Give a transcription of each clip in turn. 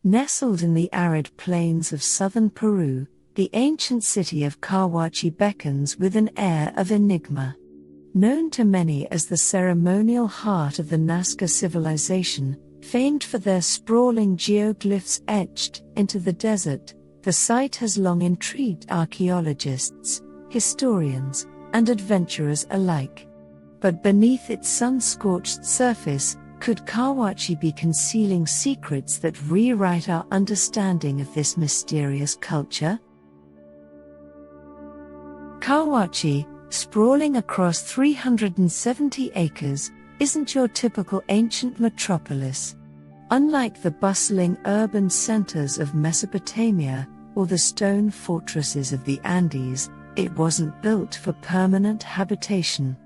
Nestled in the arid plains of southern Peru, the ancient city of Cahuachi beckons with an air of enigma. Known to many as the ceremonial heart of the Nazca civilization, famed for their sprawling geoglyphs etched into the desert, the site has long intrigued archaeologists, historians, and adventurers alike. But beneath its sun-scorched surface, could Cahuachi be concealing secrets that rewrite our understanding of this mysterious culture? Cahuachi, sprawling across 370 acres, isn't your typical ancient metropolis. Unlike the bustling urban centers of Mesopotamia or the stone fortresses of the Andes, it wasn't built for permanent habitation.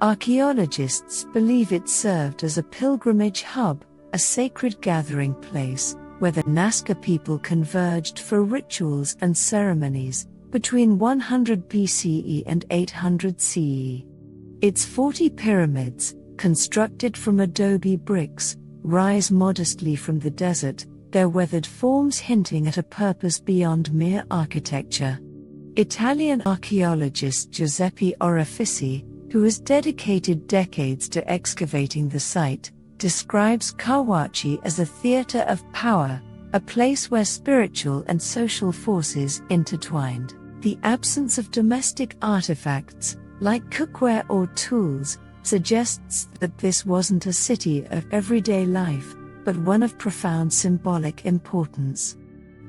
Archaeologists believe it served as a pilgrimage hub, a sacred gathering place, where the Nazca people converged for rituals and ceremonies, between 100 BCE and 800 CE. Its 40 pyramids, constructed from adobe bricks, rise modestly from the desert, their weathered forms hinting at a purpose beyond mere architecture. Italian archaeologist Giuseppe Orefici, who has dedicated decades to excavating the site, describes Cahuachi as a theater of power, a place where spiritual and social forces intertwined. The absence of domestic artifacts, like cookware or tools, suggests that this wasn't a city of everyday life, but one of profound symbolic importance.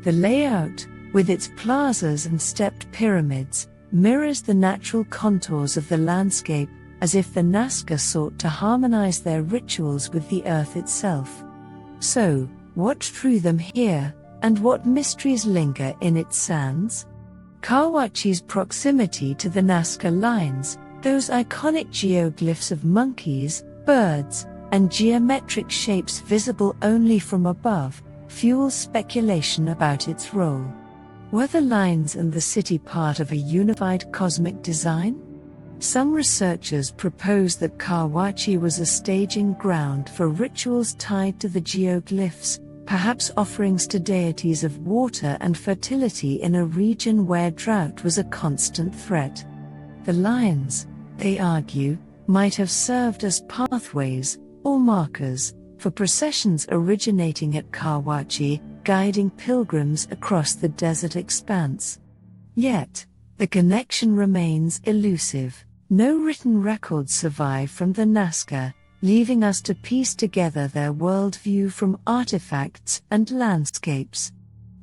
The layout, with its plazas and stepped pyramids, mirrors the natural contours of the landscape, as if the Nazca sought to harmonize their rituals with the earth itself. So, what drew them here, and what mysteries linger in its sands? Cahuachi's proximity to the Nazca Lines, those iconic geoglyphs of monkeys, birds, and geometric shapes visible only from above, fuels speculation about its role. Were the lines and the city part of a unified cosmic design? Some researchers propose that Cahuachi was a staging ground for rituals tied to the geoglyphs, perhaps offerings to deities of water and fertility in a region where drought was a constant threat. The lines, they argue, might have served as pathways, or markers, for processions originating at Cahuachi, guiding pilgrims across the desert expanse. Yet, the connection remains elusive. No written records survive from the Nazca, leaving us to piece together their worldview from artifacts and landscapes.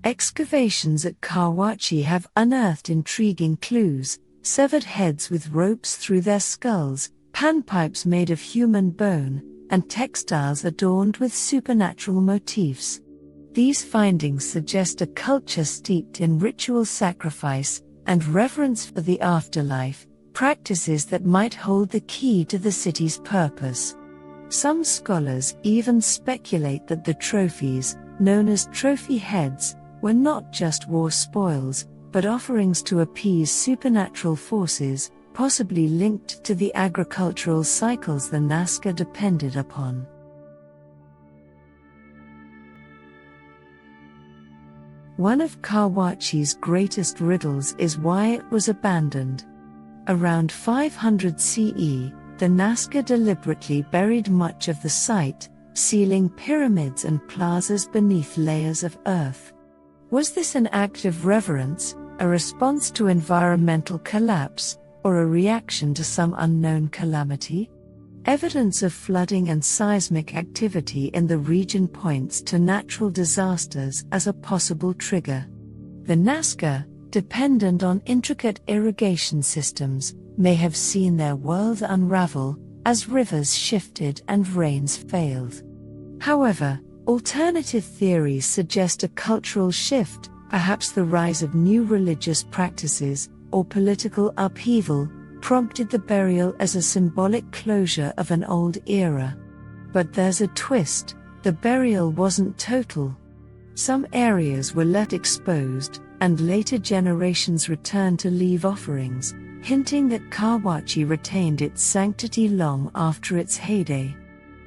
Excavations at Cahuachi have unearthed intriguing clues: severed heads with ropes through their skulls, panpipes made of human bone, and textiles adorned with supernatural motifs. These findings suggest a culture steeped in ritual sacrifice and reverence for the afterlife, practices that might hold the key to the city's purpose. Some scholars even speculate that the trophies, known as trophy heads, were not just war spoils, but offerings to appease supernatural forces, possibly linked to the agricultural cycles the Nazca depended upon. One of Cahuachi's greatest riddles is why it was abandoned. Around 500 CE, the Nazca deliberately buried much of the site, sealing pyramids and plazas beneath layers of earth. Was this an act of reverence, a response to environmental collapse, or a reaction to some unknown calamity? Evidence of flooding and seismic activity in the region points to natural disasters as a possible trigger. The Nazca, dependent on intricate irrigation systems, may have seen their world unravel as rivers shifted and rains failed. However, alternative theories suggest a cultural shift, perhaps the rise of new religious practices or political upheaval, prompted the burial as a symbolic closure of an old era. But there's a twist: the burial wasn't total. Some areas were left exposed, and later generations returned to leave offerings, hinting that Cahuachi retained its sanctity long after its heyday.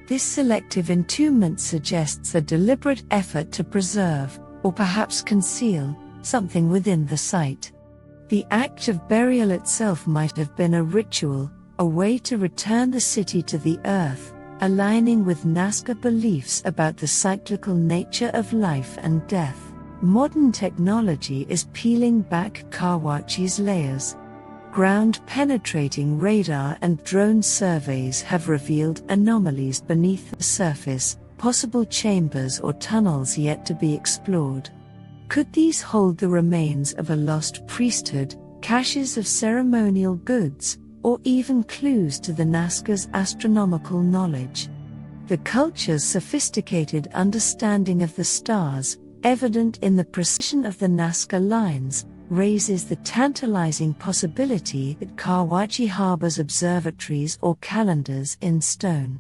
This selective entombment suggests a deliberate effort to preserve, or perhaps conceal, something within the site. The act of burial itself might have been a ritual, a way to return the city to the earth, aligning with Nazca beliefs about the cyclical nature of life and death. Modern technology is peeling back Cahuachi's layers. Ground-penetrating radar and drone surveys have revealed anomalies beneath the surface, possible chambers or tunnels yet to be explored. Could these hold the remains of a lost priesthood, caches of ceremonial goods, or even clues to the Nazca's astronomical knowledge? The culture's sophisticated understanding of the stars, evident in the precision of the Nazca Lines, raises the tantalizing possibility that Cahuachi harbors observatories or calendars in stone.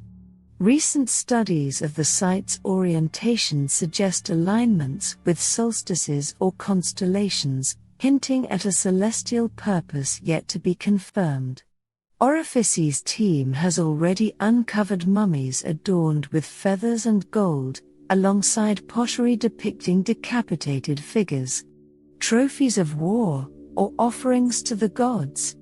Recent studies of the site's orientation suggest alignments with solstices or constellations, hinting at a celestial purpose yet to be confirmed. Orifice's team has already uncovered mummies adorned with feathers and gold, alongside pottery depicting decapitated figures. Trophies of war, or offerings to the gods.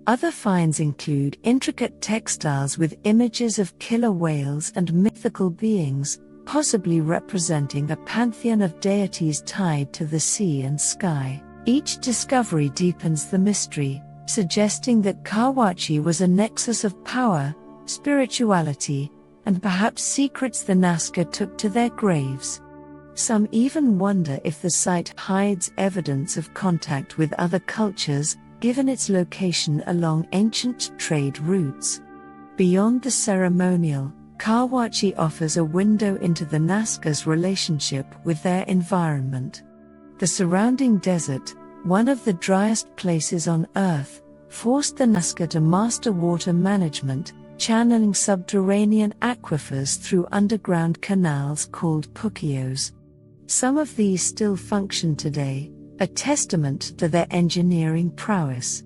Other finds include intricate textiles with images of killer whales and mythical beings, possibly representing a pantheon of deities tied to the sea and sky. Each discovery deepens the mystery, suggesting that Cahuachi was a nexus of power, spirituality, and perhaps secrets the Nazca took to their graves. Some even wonder if the site hides evidence of contact with other cultures, given its location along ancient trade routes. Beyond the ceremonial, Cahuachi offers a window into the Nazca's relationship with their environment. The surrounding desert, one of the driest places on Earth, forced the Nazca to master water management, channeling subterranean aquifers through underground canals called puquios. Some of these still function today, a testament to their engineering prowess.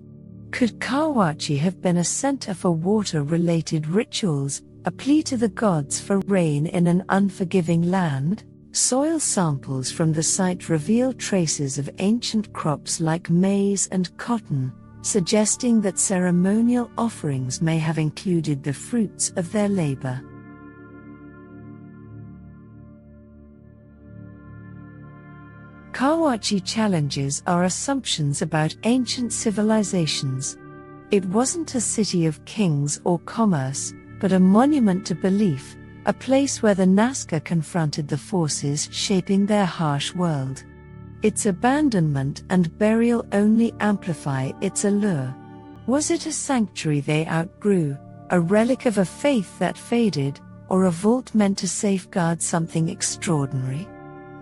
Could Cahuachi have been a center for water-related rituals, a plea to the gods for rain in an unforgiving land? Soil samples from the site reveal traces of ancient crops like maize and cotton, suggesting that ceremonial offerings may have included the fruits of their labor. Cahuachi challenges our assumptions about ancient civilizations. It wasn't a city of kings or commerce, but a monument to belief, a place where the Nazca confronted the forces shaping their harsh world. Its abandonment and burial only amplify its allure. Was it a sanctuary they outgrew, a relic of a faith that faded, or a vault meant to safeguard something extraordinary?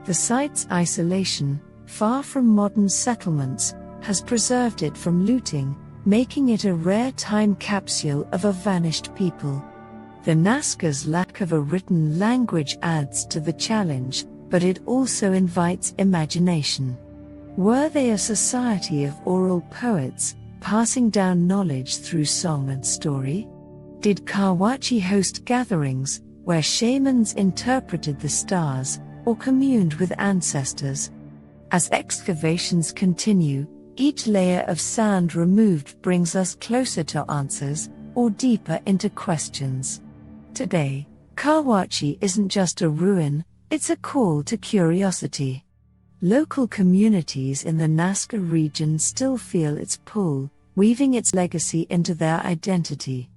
The site's isolation, far from modern settlements, has preserved it from looting, making it a rare time capsule of a vanished people. The Nazca's lack of a written language adds to the challenge, but it also invites imagination. Were they a society of oral poets, passing down knowledge through song and story? Did Cahuachi host gatherings, where shamans interpreted the stars, or communed with ancestors? As excavations continue, each layer of sand removed brings us closer to answers, or deeper into questions. Today, Cahuachi isn't just a ruin, it's a call to curiosity. Local communities in the Nazca region still feel its pull, weaving its legacy into their identity.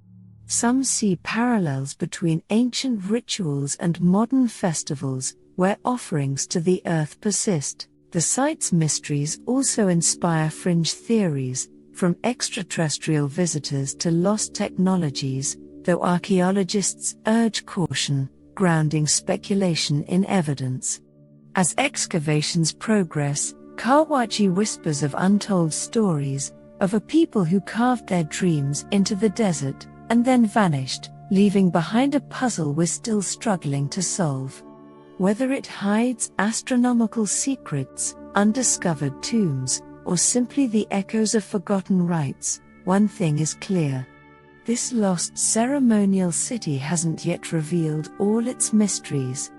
Some see parallels between ancient rituals and modern festivals, where offerings to the earth persist. The site's mysteries also inspire fringe theories, from extraterrestrial visitors to lost technologies, though archaeologists urge caution, grounding speculation in evidence. As excavations progress, Cahuachi whispers of untold stories, of a people who carved their dreams into the desert, and then vanished, leaving behind a puzzle we're still struggling to solve. Whether it hides astronomical secrets, undiscovered tombs, or simply the echoes of forgotten rites, one thing is clear. this lost ceremonial city hasn't yet revealed all its mysteries.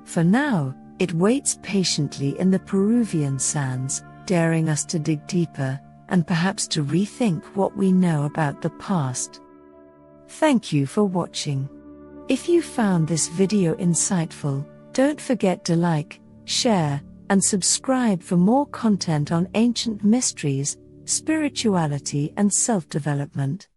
For now, it waits patiently in the Peruvian sands, daring us to dig deeper, and perhaps to rethink what we know about the past. Thank you for watching. If you found this video insightful, don't forget to like, share, and subscribe for more content on ancient mysteries, spirituality, and self-development.